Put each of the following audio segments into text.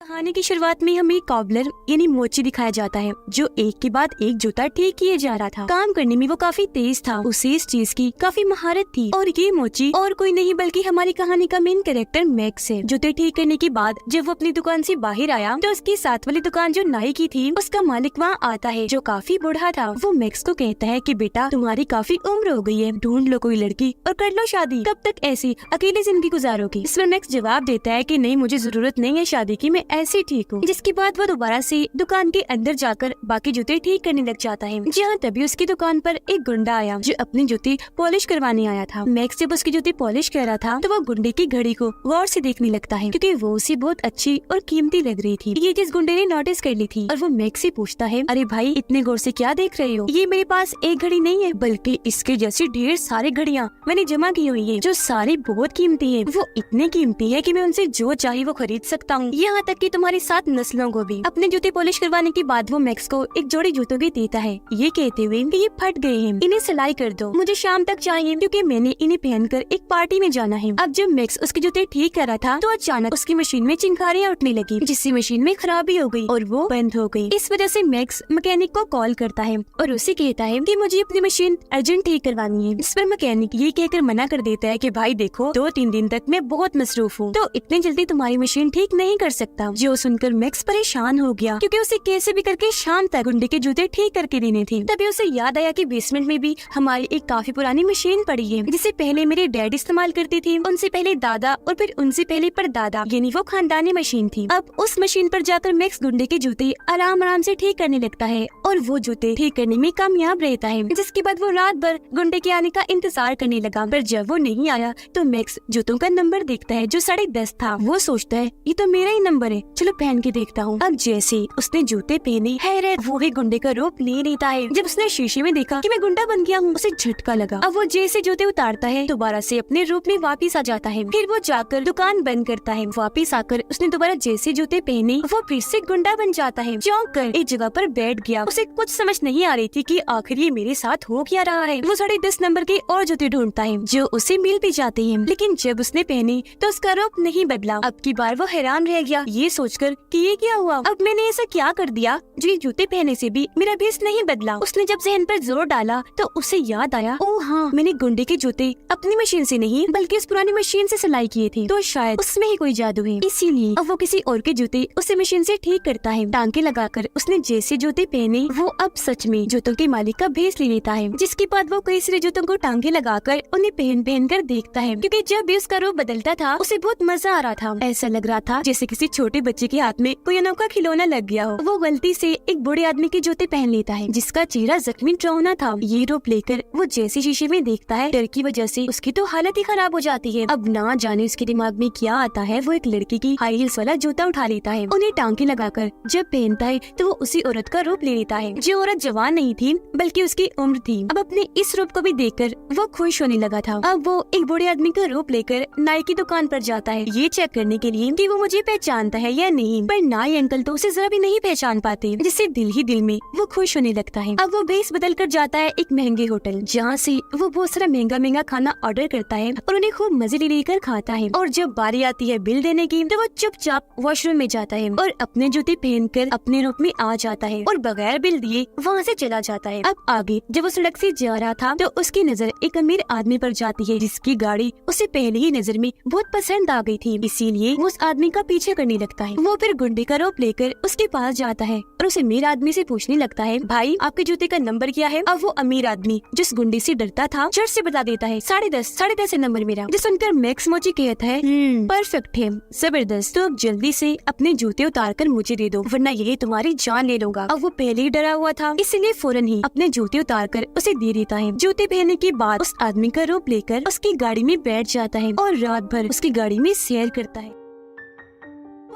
कहानी की शुरुआत में हमें कॉबलर यानी मोची दिखाया जाता है जो एक के बाद एक जूता ठीक किए जा रहा था। काम करने में वो काफी तेज था, उसे इस चीज की काफी महारत थी। और ये मोची और कोई नहीं बल्कि हमारी कहानी का मेन कैरेक्टर मैक्स है। जूते ठीक करने के बाद जब वो अपनी दुकान से बाहर आया तो उसकी साथ वाली दुकान जो नाई की थी उसका मालिक वहाँ आता है जो काफी बूढ़ा था। वो मैक्स को कहता है कि बेटा तुम्हारी काफी उम्र हो गई है, ढूंढ लो कोई लड़की और कर लो शादी, कब तक ऐसी अकेली जिंदगी गुजारोगी। इस पर मैक्स जवाब देता है कि नहीं, मुझे जरूरत नहीं है शादी की, मैं ऐसे ठीक हूँ। जिसके बाद वो दोबारा से दुकान के अंदर जाकर बाकी जूते ठीक करने लग जाता है। जहाँ तभी उसकी दुकान पर एक गुंडा आया जो अपनी जूती पॉलिश करवाने आया था। मैक्स जब उसकी जूती पॉलिश कर रहा था तो वो गुंडे की घड़ी को गौर से देखने लगता है क्योंकि वो उसे बहुत अच्छी और कीमती लग रही थी। ये चीज गुंडे ने नोटिस कर ली थी और वो मैक्स से पूछता है, अरे भाई इतने गौर से क्या देख रहे हो, ये मेरे पास एक घड़ी नहीं है बल्कि इसके जैसी ढेर सारी घड़ियाँ मैंने जमा की हुई है जो सारी बहुत कीमती है। वो इतने कीमती है कि मैं उनसे जो चाहे वो खरीद सकता हूँ, यहाँ तक कि तुम्हारी 7 नस्लों को भी। अपने जूते पॉलिश करवाने के बाद वो मैक्स को एक जोड़ी जूतों की देता है, ये कहते हुए कि ये फट गए हैं, इन्हें सिलाई कर दो, मुझे शाम तक चाहिए क्योंकि मैंने इन्हें पहनकर एक पार्टी में जाना है। अब जब मैक्स उसके जूते ठीक कर रहा था तो अचानक उसकी मशीन में चिंगारियां उठने लगी जिससे मशीन में खराबी हो गई और वो बंद हो गई। इस वजह से मैक्स मैकेनिक को कॉल करता है और उसे कहता है कि मुझे अपनी मशीन अर्जेंट ठीक करवानी है। इस पर मैकेनिक ये कहकर मना कर देता है कि भाई देखो 2-3 दिन तक मैं बहुत मसरूफ हूँ तो इतनी जल्दी तुम्हारी मशीन ठीक नहीं कर सकता। जो सुनकर मैक्स परेशान हो गया क्योंकि उसे कैसे भी करके शाम तक गुंडे के जूते ठीक करके देने थे। तभी उसे याद आया कि बेसमेंट में भी हमारी एक काफी पुरानी मशीन पड़ी है जिसे पहले मेरे डैड इस्तेमाल करते थे, उनसे पहले दादा और फिर उनसे पहले परदादा, यानी वो खानदानी मशीन थी। अब उस मशीन पर जाकर मैक्स गुंडे के जूते आराम आराम से ठीक करने लगता है और वो जूते ठीक करने में कामयाब रहता है। जिसके बाद वो रात भर गुंडे के आने का इंतजार करने लगा, पर जब वो नहीं आया तो मैक्स जूतों का नंबर देखता है जो 10:30 था। वो सोचता है ये तो मेरा ही नंबर है, चलो पहन के देखता हूँ। अब जैसे उसने जूते पहने हैरत वो ही गुंडे का रूप ले लेता है। जब उसने शीशे में देखा कि मैं गुंडा बन गया हूँ उसे झटका लगा। अब वो जैसे जूते उतारता है दोबारा से अपने रूप में वापिस आ जाता है। फिर वो जाकर दुकान बंद करता है। वापिस आकर उसने दोबारा जैसे जूते पहने वो फिर से गुंडा बन जाता है। चौंक कर एक जगह पर बैठ गया। उसे कुछ समझ नहीं आ रही थी कि आखिर ये मेरे साथ हो क्या रहा है। वो 10:30 नंबर के और जूते ढूंढता है जो उसे मिल भी जाते हैं, लेकिन जब उसने पहने तो उसका रूप नहीं बदला। अब की बार वो हैरान रह गया ये सोचकर कि ये क्या हुआ, अब मैंने ऐसा क्या कर दिया जो ये जूते पहने से भी मेरा भेस नहीं बदला। उसने जब जहन पर जोर डाला तो उसे याद आया, ओह हाँ, मैंने गुंडे के जूते अपनी मशीन से नहीं बल्कि उस पुरानी मशीन से सिलाई किए थे, तो शायद उसमें ही कोई जादू है। इसीलिए अब वो किसी और के जूते उसी मशीन से ठीक करता है। टांके लगाकर उसने जैसे जूते पहने वो अब सच में जूतों के मालिक का भेस ले लेता है। जिसके बाद वो कई सारे जूतों को टांके लगाकर उन्हें पहन पहन कर देखता है क्योंकि जब भी उसका रूप बदलता था उसे बहुत मजा आ रहा था। ऐसा लग रहा था जैसे किसी छोटे बच्चे के हाथ में कोई अनोखा खिलौना लग गया हो। वो गलती से एक बूढ़े आदमी के जूते पहन लेता है जिसका चेहरा जख्मी डरावना था। ये रूप लेकर वो जैसे शीशे में देखता है डर की वजह से उसकी तो हालत ही खराब हो जाती है। अब ना जाने उसके दिमाग में क्या आता है, वो एक लड़की की हाई हील्स वाला जूता उठा लेता है, उन्हें टांके लगाकर जब पहनता है तो वो उसी औरत का रूप ले लेता है जो औरत जवान नहीं थी बल्कि उसकी उम्र थी। अब अपने इस रूप को भी देखकर वो खुश होने लगा था। अब वो एक बूढ़े आदमी का रूप लेकर नाई की दुकान पर जाता है ये चेक करने के लिए कि वो मुझे पहचानता है या नहीं, पर नाई अंकल तो उसे जरा भी नहीं पहचान पाते जिससे दिल ही दिल में वो खुश होने लगता है। अब वो भेस बदल कर जाता है एक महंगे होटल जहाँ से वो बहुत सारा महंगा महंगा खाना ऑर्डर करता है और उन्हें खूब मजे ले लेकर खाता है। और जब बारी आती है बिल देने की तो वो चुपचाप वॉशरूम में जाता है और अपने जूते पहनकर अपने रूप में आ जाता है और बगैर बिल दिए वहाँ से चला जाता है। अब आगे जब वो सड़क से जा रहा था तो उसकी नजर एक अमीर आदमी पर जाती है जिसकी गाड़ी उसे पहले ही नजर में बहुत पसंद आ गई थी, इसीलिए वो उस आदमी का पीछे करने लगता है। वो फिर गुंडे का रूप लेकर उसके पास जाता है और उस अमीर आदमी से पूछने लगता है, भाई आपके जूते का नंबर क्या है। अब वो अमीर आदमी जिस गुंडे से डरता था झट से बता देता है 10:30 है नंबर मेरा। जो सुनकर मैक्स मोची कहता है परफेक्ट है, जबरदस्त, तो अब जल्दी से अपने जूते उतार कर मुझे दे दो वरना यही तुम्हारी जान ले लूंगा। अब वो पहले ही डरा हुआ था इसलिए फौरन ही अपने जूते उतार कर उसे दे देता है। जूते पहनने के बाद उस आदमी का रूप लेकर उसकी गाड़ी में बैठ जाता है और रात भर उसकी गाड़ी में सैर करता है।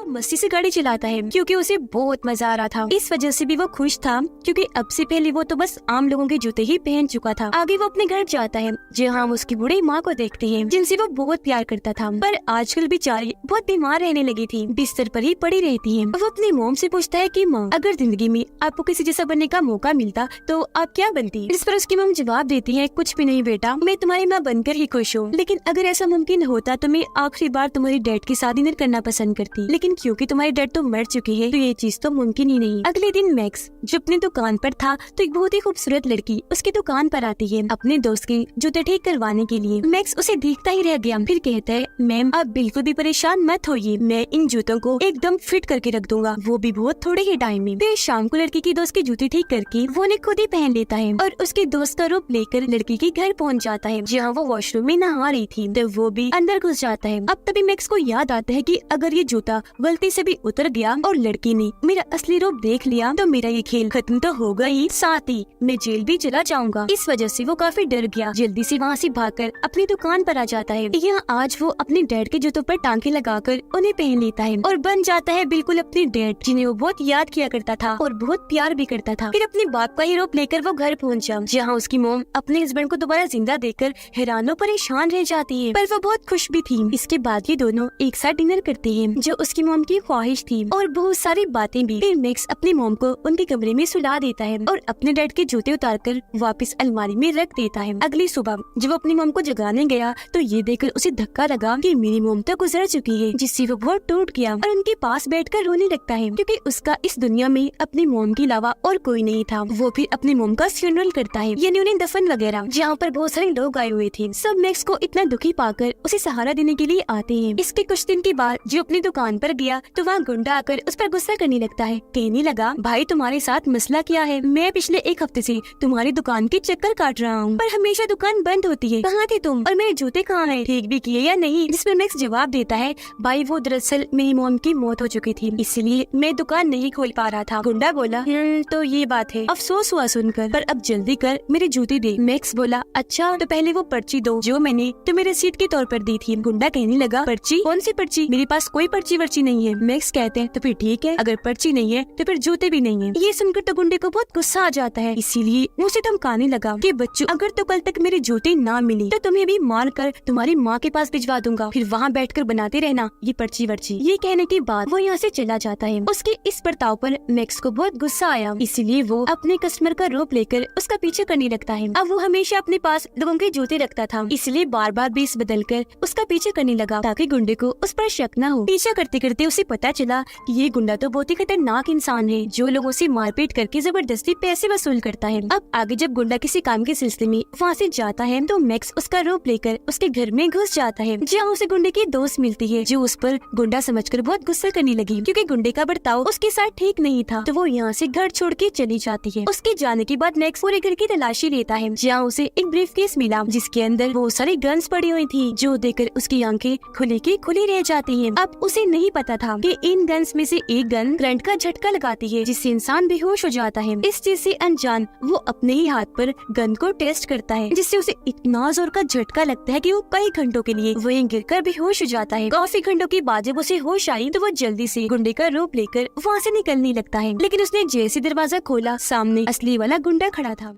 मस्ती से गाड़ी चलाता है क्योंकि उसे बहुत मजा आ रहा था। इस वजह से भी वो खुश था क्योंकि अब से पहले वो तो बस आम लोगों के जूते ही पहन चुका था। आगे वो अपने घर जाता है जहाँ हम उसकी बूढ़ी माँ को देखते हैं जिनसे वो बहुत प्यार करता था, पर आजकल बेचारी बहुत बीमार रहने लगी थी, बिस्तर पर ही पड़ी रहती है। वो अपनी मोम से पूछता है कि माँ अगर जिंदगी में आपको किसी जैसा बनने का मौका मिलता तो आप क्या बनती। इस पर उसकी मोम जवाब देती है, कुछ भी नहीं बेटा, मैं तुम्हारी माँ बनकर ही खुश हूँ, लेकिन अगर ऐसा मुमकिन होता तो मैं आखिरी बार तुम्हारी डैड की शादी न करना पसंद करती, लेकिन क्योंकि तुम्हारे डैड तो मर चुके हैं तो ये चीज तो मुमकिन ही नहीं। अगले दिन मैक्स जो अपनी दुकान पर था तो एक बहुत ही खूबसूरत लड़की उसकी दुकान पर आती है अपने दोस्त के जूते ठीक करवाने के लिए। मैक्स उसे देखता ही रह गया, फिर कहता है मैम आप बिल्कुल भी परेशान मत होइए, मैं इन जूतों को एकदम फिट करके रख दूंगा, वो भी बहुत थोड़े ही टाइम में। फिर शाम को लड़की की दोस्त की जूती ठीक करके वो उन्हें खुद ही पहन लेता है और उसके दोस्त का रूप लेकर लड़की के घर पहुंच जाता है जहाँ वो वॉशरूम में नहा रही थी। तो वो भी अंदर घुस जाता है। अब तभी मैक्स को याद आता है कि अगर ये जूता गलती से भी उतर गया और लड़की ने मेरा असली रूप देख लिया तो मेरा ये खेल खत्म तो होगा ही, साथ ही मैं जेल भी चला जाऊंगा। इस वजह से वो काफी डर गया, जल्दी से वहाँ से भागकर अपनी दुकान पर आ जाता है। यहाँ आज वो अपने डैड के जूतों पर टांके लगाकर उन्हें पहन लेता है और बन जाता है बिल्कुल अपने डैड जिन्हें वो बहुत याद किया करता था और बहुत प्यार भी करता था। फिर अपने बाप का ही रूप लेकर वो घर पहुँचा जहाँ उसकी मोम अपने हस्बैंड को दोबारा जिंदा देखकर हैरान और परेशान रह जाती है, पर वो बहुत खुश भी थी। इसके बाद ये दोनों एक साथ डिनर करते हैं जो उसकी मोम की ख्वाहिश थी और बहुत सारी बातें भी। फिर मैक्स अपनी मोम को उनके कमरे में सुला देता है और अपने डैड के जूते उतारकर वापस अलमारी में रख देता है। अगली सुबह जब वो अपनी मोम को जगाने गया तो ये देखकर उसे धक्का लगा कि मेरी मोम तो गुजर चुकी है, जिससे वो बहुत टूट गया और उनके पास बैठकर रोने लगता है क्योंकि उसका इस दुनिया में अपनी मोम के अलावा और कोई नहीं था। वो फिर अपनी मोम का फ्यूनरल करता है, यानी उन्हें दफन वगैरह, जहाँ पर बहुत सारे लोग आए हुए थे। सब मैक्स को इतना दुखी पाकर उसे सहारा देने के लिए आते हैं। इसके कुछ दिन के बाद जो अपनी दुकान पर गया तो वहाँ गुंडा आकर उस पर गुस्सा करने लगता है, कहने लगा भाई तुम्हारे साथ मसला क्या है, मैं पिछले एक हफ्ते से तुम्हारी दुकान के चक्कर काट रहा हूँ पर हमेशा दुकान बंद होती है, कहाँ थे तुम और मेरे जूते कहाँ हैं, ठीक भी किए या नहीं। जिस पर मैक्स जवाब देता है भाई वो दरअसल मेरी मोम की मौत हो चुकी थी इसलिए मैं दुकान नहीं खोल पा रहा था। गुंडा बोला तो ये बात है, अफसोस हुआ सुनकर, पर अब जल्दी कर मेरे जूते दे। मैक्स बोला अच्छा तो पहले वो पर्ची दो जो मैंने तुम्हें रसीद के तौर पर दी थी। गुंडा कहने लगा पर्ची, कौन सी पर्ची, मेरे पास कोई पर्ची वर्ची नहीं है। मैक्स कहते हैं तो फिर ठीक है, अगर पर्ची नहीं है तो फिर जूते भी नहीं है। ये सुनकर तो गुंडे को बहुत गुस्सा आ जाता है, इसीलिए उसे धमकाने लगा कि बच्चों अगर तो कल तक मेरे जूते ना मिली तो तुम्हें भी मार कर तुम्हारी माँ के पास भिजवा दूंगा, फिर वहाँ बैठकर बनाते रहना ये पर्ची वर्ची। ये कहने के बाद वो यहाँ से चला जाता है। उसके इस बर्ताव पर मैक्स को बहुत गुस्सा आया, इसीलिए वो अपने कस्टमर का रूप लेकर उसका पीछे करने लगता है। अब वो हमेशा अपने पास लोगों के जूते रखता था, इसलिए बार बार बेस बदल कर उसका पीछे करने लगा ताकि गुंडे को उस पर शक न हो। पीछा करते करते उसे पता चला कि ये गुंडा तो बहुत ही खतरनाक इंसान है जो लोगों से मारपीट करके जबरदस्ती पैसे वसूल करता है। अब आगे जब गुंडा किसी काम के सिलसिले में वहाँ से जाता है तो मैक्स उसका रूप लेकर उसके घर में घुस जाता है जहाँ उसे गुंडे की दोस्त मिलती है जो उस पर गुंडा समझकर बहुत गुस्सा करने लगी क्योंकि गुंडे का बर्ताव उसके साथ ठीक नहीं था। तो वो यहाँ से घर छोड़ के चली जाती है। उसके जाने के बाद मैक्स पूरे घर की तलाशी लेता है जहाँ उसे एक ब्रीफकेस मिला जिसके अंदर बहुत सारी गन्स पड़ी हुई थी जो देखकर उसकी आंखें खुली की खुली रह जाती हैं। अब उसे नहीं पता था कि इन गन्स में से एक गन करंट का झटका लगाती है जिससे इंसान बेहोश हो जाता है। इस चीज से अनजान वो अपने ही हाथ पर गन को टेस्ट करता है जिससे उसे इतना जोर का झटका लगता है कि वो कई घंटों के लिए वहीं गिरकर बेहोश हो जाता है। काफी घंटों के बाद जब उसे होश आई तो वो जल्दी से गुंडे का रूप लेकर वहाँ से निकलने लगता है, लेकिन उसने जैसे दरवाजा खोला सामने असली वाला गुंडा खड़ा था।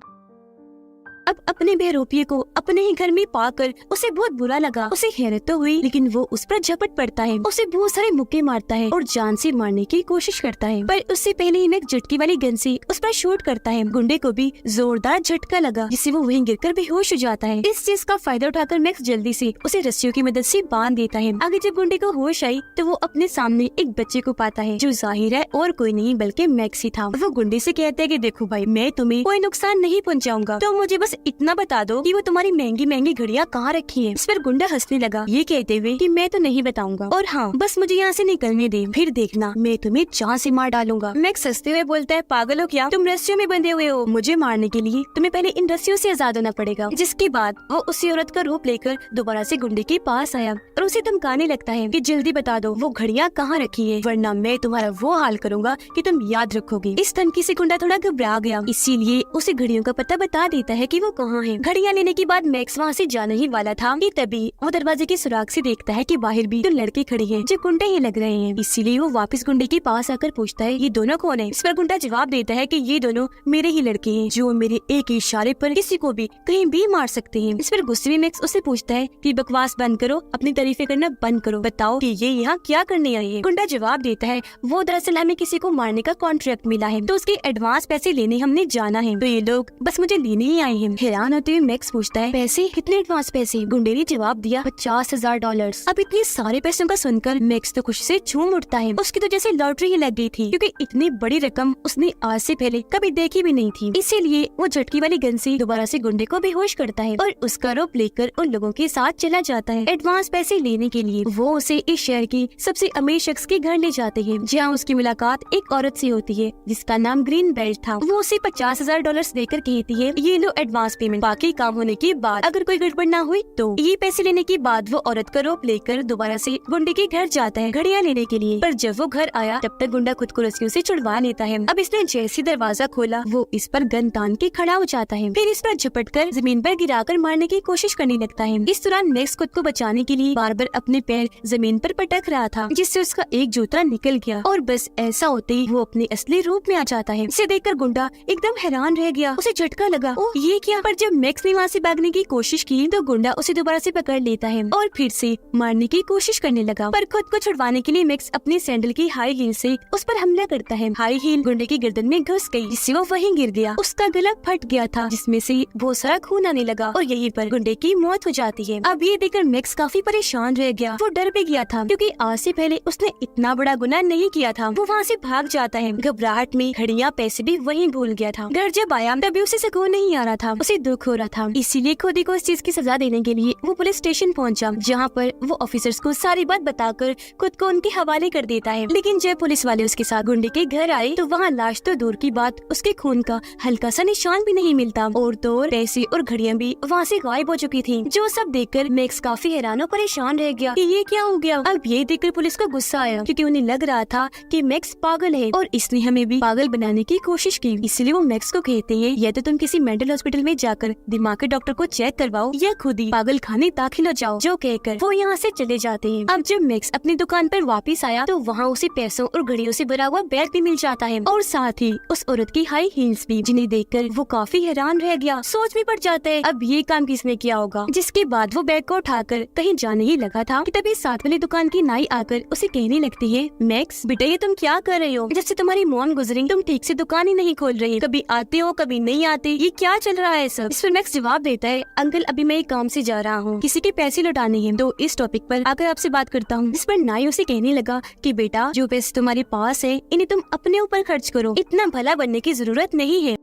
अब अपने बहरूपिये को अपने ही घर में पाकर उसे बहुत बुरा लगा। उसे हैरत तो हुई लेकिन वो उस पर झपट पड़ता है, उसे बहुत सारे मुक्के मारता है और जान से मारने की कोशिश करता है, पर उससे पहले ही मैक्स झटके वाली गन से उस पर शूट करता है। गुंडे को भी जोरदार झटका लगा जिससे वो वहीं गिरकर बेहोश हो जाता है। इस चीज का फायदा उठाकर मैक्स जल्दी से उसे रस्सियों की मदद से बांध देता है। आगे जब गुंडे को होश आई तो वो अपने सामने एक बच्चे को पाता है जो जाहिर है और कोई नहीं बल्कि मैक्स ही था। वो गुंडे से कहते हैं कि देखो भाई मैं तुम्हें कोई नुकसान नहीं पहुँचाऊंगा, तो मुझे बस इतना बता दो कि वो तुम्हारी महंगी महंगी घड़ियां कहाँ रखी है। इस पर गुंडा हंसने लगा ये कहते हुए कि मैं तो नहीं बताऊंगा और हाँ बस मुझे यहाँ से निकलने दे, फिर देखना मैं तुम्हें जान से मार डालूंगा। मैक्स हंसते हुए बोलता है पागल हो क्या, तुम रस्सियों में बंधे हुए हो, मुझे मारने के लिए तुम्हें पहले इन रस्सियों से आजाद होना पड़ेगा। जिसके बाद वो उसी औरत का रूप लेकर दोबारा से गुंडे के पास आया और उसे धमकाने लगता है कि जल्दी बता दो वो घड़ियां कहाँ रखी है वरना मैं तुम्हारा वो हाल करूंगा कि तुम याद रखोगे। इस धमकी से गुंडा थोड़ा घबरा गया, इसीलिए उसे घड़ियों का पता बता देता है कि वो कहाँ है। घड़ियां लेने के बाद मैक्स वहाँ से जाने ही वाला था कि तभी वो दरवाजे के सुराग से देखता है कि बाहर भी दो लड़के खड़े हैं जो गुंडे ही लग रहे हैं, इसीलिए वो वापस गुंडे के पास आकर पूछता है ये दोनों कौन है। इस पर गुंडा जवाब देता है कि ये दोनों मेरे ही लड़के हैं जो मेरे एक इशारे पर किसी को भी कहीं भी मार सकते हैं। इस पर गुस्से में मैक्स उससे पूछता है कि बकवास बंद करो, अपनी तारीफें करना बंद करो, बताओ कि ये यहाँ क्या करने आई है। गुंडा जवाब देता है वो दरअसल हमें किसी को मारने का कॉन्ट्रैक्ट मिला है तो उसके एडवांस पैसे लेने हमने जाना है, तो ये लोग बस मुझे लेने ही आए हैं। हैरान होते हुए मैक्स पूछता है, पैसे? कितने एडवांस पैसे? गुंडे ने जवाब दिया, $50,000। अब इतने सारे पैसों का सुनकर मैक्स तो खुशी से झूम उठता है। उसकी तो जैसे लॉटरी ही लग गई थी, क्योंकि इतनी बड़ी रकम उसने आज से पहले कभी देखी भी नहीं थी। इसीलिए वो झटकी वाली गन से दोबारा से गुंडे को बेहोश करता है और उसका रोप लेकर उन लोगों के साथ चला जाता है एडवांस पैसे लेने के लिए। वो उसे इस शहर की सबसे अमीर शख्स के घर ले जाते हैं, जहाँ उसकी मुलाकात एक औरत से होती है जिसका नाम ग्रीन बेल्ट था। वो उसे $50,000 देकर कहती है, ये लो एडवांस पेमेंट, बाकी काम होने के बाद अगर कोई गड़बड़ ना हुई तो। ये पैसे लेने के बाद वो औरत का रोप लेकर दोबारा से गुंडे के घर जाता है घड़ियां लेने के लिए। पर जब वो घर आया तब तक गुंडा खुद को रस्सियों से छुड़वा लेता है। अब इसने जैसे दरवाजा खोला वो इस पर गन तान के खड़ा हो जाता है, फिर इस पर झपट कर जमीन पर गिराकर मारने की कोशिश करने लगता है। इस दौरान मैक्स खुद को बचाने के लिए बार बार अपने पैर जमीन पर पटक रहा था, जिससे उसका एक जूता निकल गया और बस ऐसा होते ही वो अपने असली रूप में आ जाता है। इसे देखकर गुंडा एकदम हैरान रह गया, उसे झटका लगा, ओह ये क्या। पर जब मैक्स ने वहाँ से भागने की कोशिश की तो गुंडा उसे दोबारा से पकड़ लेता है और फिर से मारने की कोशिश करने लगा। पर खुद को छुड़वाने के लिए मैक्स अपनी सैंडल की हाई हील से उस पर हमला करता है। हाई हील गुंडे की गर्दन में घुस गई, जिससे वो वहीं गिर गया। उसका गला फट गया था, जिसमें से बहुत सारा खून आने लगा और यहीं पर गुंडे की मौत हो जाती है। अब ये देखकर मैक्स काफी परेशान रह गया। वो डर भी गया था, क्योंकि आज से पहले उसने इतना बड़ा गुनाह नहीं किया था। वो वहाँ से भाग जाता है। घबराहट में घड़ियां पैसे भी वहीं भूल गया था। घर जब आया तभी उसे सुकून नहीं आ रहा था, उसे दुख हो रहा था। इसीलिए खुद ही को इस चीज की सजा देने के लिए वो पुलिस स्टेशन पहुंचा, जहाँ पर वो ऑफिसर्स को सारी बात बताकर खुद को उनके हवाले कर देता है। लेकिन जब पुलिस वाले उसके साथ गुंडे के घर आए तो वहाँ लाश तो दूर की बात, उसके खून का हल्का सा निशान भी नहीं मिलता और तो पैसे और घड़ियां भी वहाँ से गायब हो चुकी थी। जो सब देखकर मैक्स काफी हैरान और परेशान रह गया कि ये क्या हो गया। अब ये देखकर पुलिस को गुस्सा आया, क्योंकि उन्हें लग रहा था कि मैक्स पागल है और इसने हमें भी पागल बनाने की कोशिश की। इसलिए वो मैक्स को कहते हैं, या तो तुम किसी मेंटल हॉस्पिटल में जाकर दिमाग के डॉक्टर को चेक करवाओ या खुद ही पागल खाने दाखिल हो जाओ। जो कहकर वो यहाँ से चले जाते हैं। अब जब मैक्स अपनी दुकान पर वापस आया तो वहाँ उसे पैसों और घड़ियों से भरा हुआ बैग भी मिल जाता है और साथ ही उस औरत की हाई हील्स भी, जिन्हें देखकर वो काफी हैरान रह गया। सोच भी पड़ जाता है अब ये काम किसने किया होगा। जिसके बाद वो बैग को उठाकर कहीं जाने ही लगा था कि तभी साथ वाली दुकान की नाई आकर उसे कहने लगती है, मैक्स बेटा ये तुम क्या कर रहे हो? जब से तुम्हारी मॉम गुजरी तुम ठीक से दुकान ही नहीं खोल रही, कभी आते हो कभी नहीं आते, ये क्या चल रहा है सब? इस पर मैक्स जवाब देता है, अंकल अभी मैं एक काम से जा रहा हूँ, किसी के पैसे लौटाने हैं, तो इस टॉपिक पर आकर आपसे बात करता हूँ। इस पर नाई उसे कहने लगा कि बेटा जो पैसे तुम्हारे पास है इन्हें तुम अपने ऊपर खर्च करो, इतना भला बनने की जरूरत नहीं है।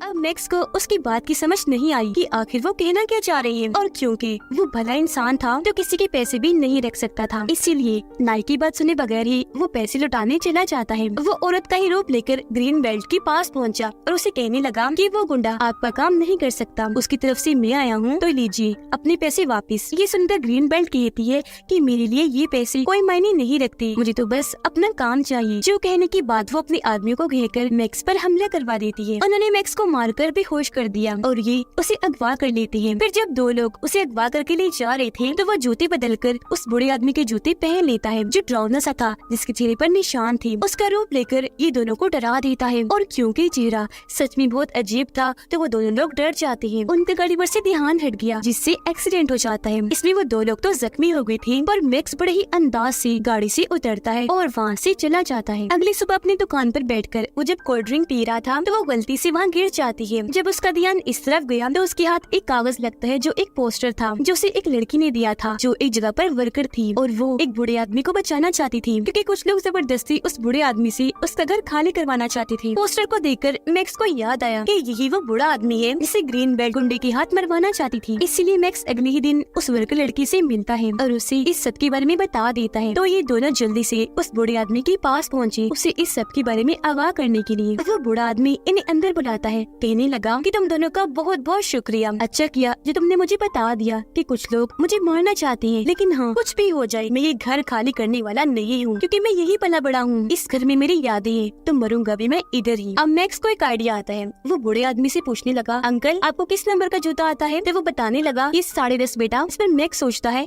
अब मैक्स को उसकी बात की समझ नहीं आई कि आखिर वो कहना क्या चाह रही है, और क्योंकि वो भला इंसान था तो किसी के पैसे भी नहीं रख सकता था, इसीलिए नाई की बात सुने बगैर ही वो पैसे लौटाने चला जाता है। वो औरत का ही रूप लेकर ग्रीन बेल्ट के पास पहुंचा और उसे कहने लगा कि वो गुंडा आपका काम नहीं कर सकता, उसकी तरफ से मैं आया हूँ, तो लीजिए अपने पैसे वापिस। ये सुनकर ग्रीन बेल्ट कहती है कि मेरे लिए ये पैसे कोई मायने नहीं रखते, मुझे तो बस अपना काम चाहिए। जो कहने के बाद वो अपने आदमियों को घेरकर मैक्स पर हमला करवा देती है। उन्होंने मैक्स को मारकर बेहोश कर दिया और ये उसे अगवा कर लेते हैं। फिर जब दो लोग उसे अगवा करके ले जा रहे थे तो वो जूते बदलकर उस बूढ़े आदमी के जूते पहन लेता है, जो डरावना सा था, जिसके चेहरे पर निशान थे। उसका रूप लेकर ये दोनों को डरा देता है और क्योंकि चेहरा सच में बहुत अजीब था तो वो दोनों लोग डर जाते हैं। उनका गाड़ी पर से ध्यान हट गया, जिससे एक्सीडेंट हो जाता है। इसमें वो दो लोग तो जख्मी हो गए थे, पर मैक्स बड़े ही अंदाज से गाड़ी से उतरता है और वहाँ से चला जाता है। अगली सुबह अपनी दुकान पर बैठकर वो जब कोल्ड ड्रिंक पी रहा था तो वो गलती से वहाँ गिर जाती है। जब उसका ध्यान इस तरफ गया तो उसके हाथ एक कागज लगता है, जो एक पोस्टर था जो उसे एक लड़की ने दिया था, जो एक जगह पर वर्कर थी और वो एक बूढ़े आदमी को बचाना चाहती थी, क्योंकि कुछ लोग जबरदस्ती उस बूढ़े आदमी से उसका घर खाली करवाना चाहते थे। पोस्टर को देखकर मैक्स को याद आया कि यही वो बूढ़ा आदमी है जिसे ग्रीन बेल्ट गुंडे के हाथ मरवाना चाहती थी। इसीलिए मैक्स अगले ही दिन उस वर्कर लड़की से मिलता है और उसे इस सब के बारे में बता देता है। तो ये दोनों जल्दी से उस बूढ़े आदमी के पास पहुँचे उसे इस सब के बारे में आगाह करने के लिए। वो बूढ़ा आदमी इन्हें अंदर बुलाता है, कहने लगा कि तुम दोनों का बहुत बहुत शुक्रिया, अच्छा किया जो तुमने मुझे बता दिया कि कुछ लोग मुझे मारना चाहते हैं, लेकिन हाँ कुछ भी हो जाए मैं ये घर खाली करने वाला नहीं हूँ, क्योंकि मैं यही पला बड़ा हूँ। इस घर में मेरी यादें हैं, तो मरूंगा भी मैं इधर ही। अब मैक्स को एक आइडिया आता है। वो बूढ़े आदमी से पूछने लगा, अंकल आपको किस नंबर का जूता आता है? तो वो बताने लगा ये 10.5 बेटा। इस पर मैक्स सोचता है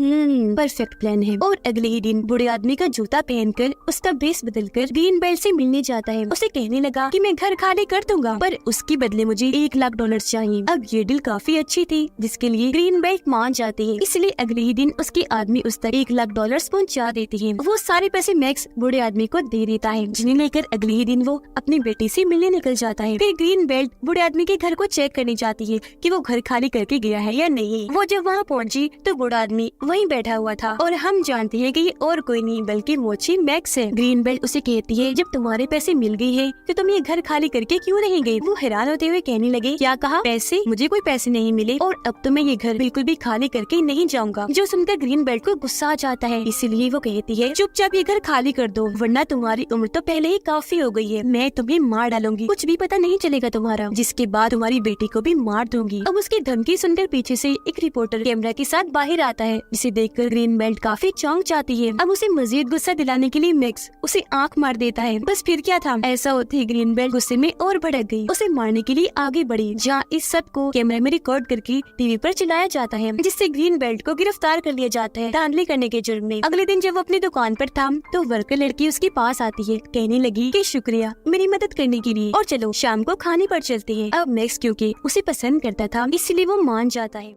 परफेक्ट प्लान है, और अगले ही दिन बूढ़े आदमी का जूता पहनकर उसका बेस बदलकर ग्रीन बेल्ट से मिलने जाता है। उसे कहने लगा कि मैं घर खाली कर दूंगा, पर उसकी बदले मुझे $1 लाख चाहिए। अब ये डील काफी अच्छी थी, जिसके लिए ग्रीन बेल्ट मान जाती है। इसलिए अगले ही दिन उसके आदमी उस तक $1 लाख पहुँचा देती है। वो सारे पैसे मैक्स बूढ़े आदमी को दे देता है, जिन्हें लेकर अगले ही दिन वो अपनी बेटी से मिलने निकल जाता है। फिर ग्रीन बेल्ट बूढ़े आदमी के घर को चेक करने जाती है कि वो घर खाली करके गया है या नहीं। वो जब वहाँ पहुँची तो बूढ़ा आदमी वहीं बैठा हुआ था और हम जानते हैं कि ये और कोई नहीं बल्कि मोची मैक्स है। ग्रीन बेल्ट उसे कहती है, जब तुम्हारे पैसे मिल गए हैं तो तुम ये घर खाली करके क्यों नहीं गए? वो हैरान होते हुए कहने लगे, क्या कहा? पैसे? मुझे कोई पैसे नहीं मिले और अब तो मैं ये घर बिल्कुल भी खाली करके नहीं जाऊंगा। जो सुनकर ग्रीन बेल्ट को गुस्सा आ जाता है, इसीलिए वो कहती है, चुपचाप ये घर खाली कर दो, वरना तुम्हारी उम्र तो पहले ही काफी हो गई है। मैं तुम्हें मार डालूंगी, कुछ भी पता नहीं चलेगा तुम्हारा, जिसके बाद तुम्हारी बेटी को भी मार दूंगी। अब उसकी धमकी सुनकर पीछे से एक रिपोर्टर कैमरा के साथ बाहर आता है, जिसे देखकर ग्रीन बेल्ट काफी चौंक जाती है। अब उसे मजीद गुस्सा दिलाने के लिए मैक्स उसे आंख मार देता है। बस फिर क्या था, ऐसा होते ही ग्रीन बेल्ट गुस्से में और भड़क गई, उसे मारने के लिए आगे बढ़ी, जहाँ इस सब को कैमरे में रिकॉर्ड करके टीवी पर चलाया जाता है, जिससे ग्रीन बेल्ट को गिरफ्तार कर लिया जाता है धांधली करने के जुर्म में। अगले दिन जब वो अपनी दुकान पर था तो वर्कर लड़की उसके पास आती है, कहने लगी कि शुक्रिया मेरी मदद करने के लिए, और चलो शाम को खाने पर चलते हैं। अब मैक्स क्योंकि उसे पसंद करता था, इसलिए वो मान जाता है।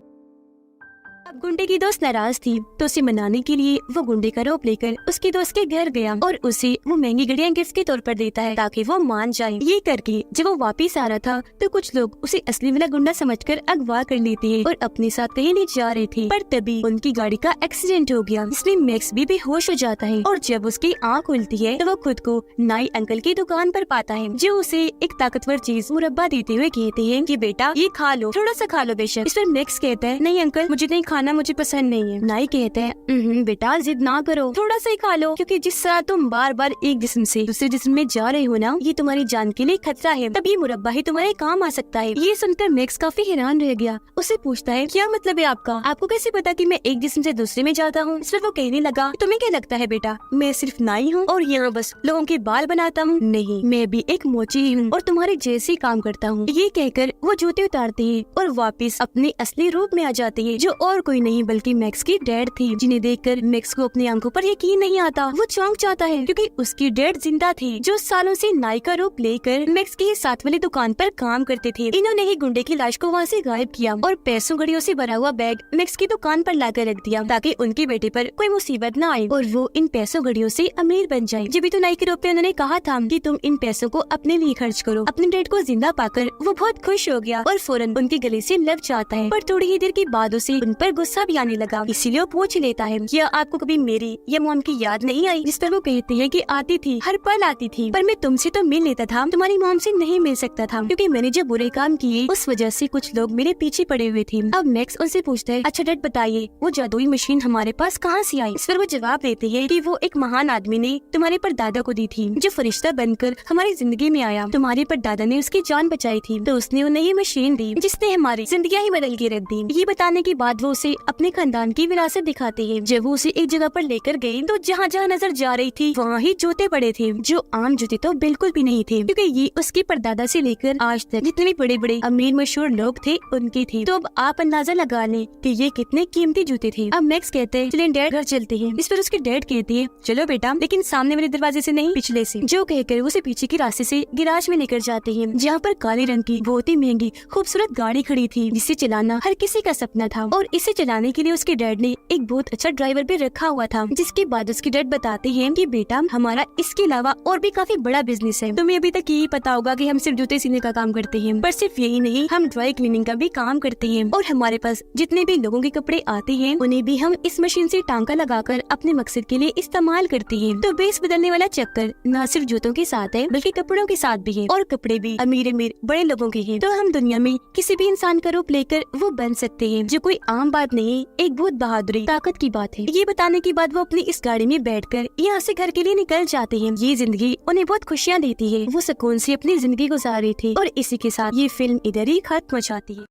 अब गुंडे की दोस्त नाराज थी तो उसे मनाने के लिए वो गुंडे का रूप लेकर उसके दोस्त के घर गया और उसे वो महंगी घड़ियां गिफ्ट के तौर पर देता है ताकि वो मान जाए। ये करके जब वो वापस आ रहा था तो कुछ लोग उसे असली वाला गुंडा समझकर अगवा कर लेते हैं और अपने साथ कहीं नहीं जा रहे थे। पर तभी उनकी गाड़ी का एक्सीडेंट हो गया, जिसमें मैक्स भी बेहोश हो जाता है और जब उसकी आँख खुलती है तो वो खुद को नाई अंकल की दुकान पर पाता है, जो उसे एक ताकतवर चीज मुरब्बा देते हुए कहते हैं कि बेटा ये खा लो, थोड़ा सा खा लो बेशक। इस पर मैक्स कहता है, नहीं अंकल मुझे नहीं खाना, मुझे पसंद नहीं है। नाई कहते हैं, बेटा जिद ना करो, थोड़ा सा ही खा लो, क्योंकि जिस तरह तुम बार बार एक जिस्म से दूसरे जिस्म में जा रहे हो ना, ये तुम्हारी जान के लिए खतरा है, तब ये मुरब्बा ही तुम्हारे काम आ सकता है। ये सुनकर मैक्स काफी हैरान रह गया, उसे पूछता है, क्या मतलब है आपका? आपको कैसे पता कि मैं एक जिस्म से दूसरे में जाता हूँ? इस पर वो कहने लगा, तुम्हें क्या लगता है बेटा, मैं सिर्फ नाई हूँ और यहाँ बस लोगों के बाल बनाता हूँ? नहीं, मैं भी एक मोची ही हूँ और तुम्हारे जैसे काम करता हूँ। ये कहकर वो जूते उतारते हैं और वापस अपने असली रूप में आ जाते हैं, जो और कोई नहीं बल्कि मैक्स की डैड थी, जिन्हें देखकर मैक्स को अपनी आंखों पर यकीन नहीं आता। वो चौंक जाता है क्योंकि उसकी डैड जिंदा थी, जो सालों से नाई का रूप लेकर मैक्स की साथ वाली दुकान पर काम करते थे। इन्होंने ही गुंडे की लाश को वहाँ से गायब किया और पैसों घड़ियों से भरा हुआ बैग मैक्स की दुकान पर लाकर रख दिया ताकि उनके बेटे पर कोई मुसीबत न आए और वो इन पैसों घड़ियों से अमीर बन जाए। जब भी तो नाई के रूप में उन्होंने कहा था कि तुम इन पैसों को अपने लिए खर्च करो। अपने डैड को जिंदा पाकर वो बहुत खुश हो गया और फौरन उनके गले से लग जाता है, पर थोड़ी ही देर की बाद उसे उन पर गुस्सा भी आने लगा, इसीलिए वो पूछ लेता है, क्या आपको कभी मेरी या मॉम की याद नहीं आई? जिस पर वो कहते हैं कि आती थी, हर पल आती थी, पर मैं तुमसे तो मिल लेता था, तुम्हारी मॉम से नहीं मिल सकता था क्योंकि मैंने जो बुरे काम किए उस वजह से कुछ लोग मेरे पीछे पड़े हुए थे। अब मैक्स उनसे पूछता है, अच्छा डैड बताइए वो जादुई मशीन हमारे पास कहाँ से आई? इस पर वो जवाब देते हैं कि वो एक महान आदमी ने तुम्हारे परदादा को दी थी, जो फरिश्ता बनकर हमारी जिंदगी में आया। तुम्हारे परदादा ने उसकी जान बचाई थी तो उसने उन्हें ये मशीन दी, जिसने हमारी जिंदगियां ही बदल के रख दी। ये बताने के बाद वो उसे अपने खानदान की विरासत दिखाते हैं। जब वो उसे एक जगह पर लेकर गए तो जहाँ जहाँ नजर जा रही थी वहाँ ही जूते पड़े थे, जो आम जूते तो बिल्कुल भी नहीं थे, क्योंकि ये उसके परदादा से लेकर आज तक जितने भी बड़े बड़े अमीर मशहूर लोग थे उनके थे। तो अब आप अंदाजा लगा लें कि ये कितने कीमती जूते थे। अब मैक्स कहते हैं, चलिए डैड घर चलते हैं। इस पर उसके डैड कहती है, चलो बेटा, लेकिन सामने वाले दरवाजे से नहीं, पिछले से। जो कहकर उसे पीछे के रास्ते से गिराज में लेकर जाते हैं, जहाँ पर काले रंग की बहुत ही महंगी खूबसूरत गाड़ी खड़ी थी, जिसे चलाना हर किसी का सपना था और इसे चलाने के लिए उसके डैड ने एक बहुत अच्छा ड्राइवर भी रखा हुआ था। जिसके बाद उसके डैड बताते हैं कि बेटा हमारा इसके अलावा और भी काफी बड़ा बिजनेस है। तुम्हें अभी तक यही पता होगा कि हम सिर्फ जूते सीने का काम करते हैं, पर सिर्फ यही नहीं, हम ड्राई क्लीनिंग का भी काम करते हैं और हमारे पास जितने भी लोगों के कपड़े आते हैं उन्हें भी हम इस मशीन से टांका लगाकर अपने मकसद के लिए इस्तेमाल करते हैं। तो बेस बदलने वाला चक्कर न सिर्फ जूतों के साथ है बल्कि कपड़ों के साथ भी है और कपड़े भी अमीर अमीर बड़े लोगों के हैं। तो हम दुनिया में किसी भी इंसान का रूप लेकर वो बन सकते हैं, जो कोई आम बात नहीं, एक बहुत बहादुरी ताकत की बात है। ये बताने के बाद वो अपनी इस गाड़ी में बैठकर यहाँ से घर के लिए निकल जाते हैं। ये जिंदगी उन्हें बहुत खुशियाँ देती है, वो सुकून से अपनी जिंदगी गुजार रही थी और इसी के साथ ये फिल्म इधर ही खत्म हो जाती है।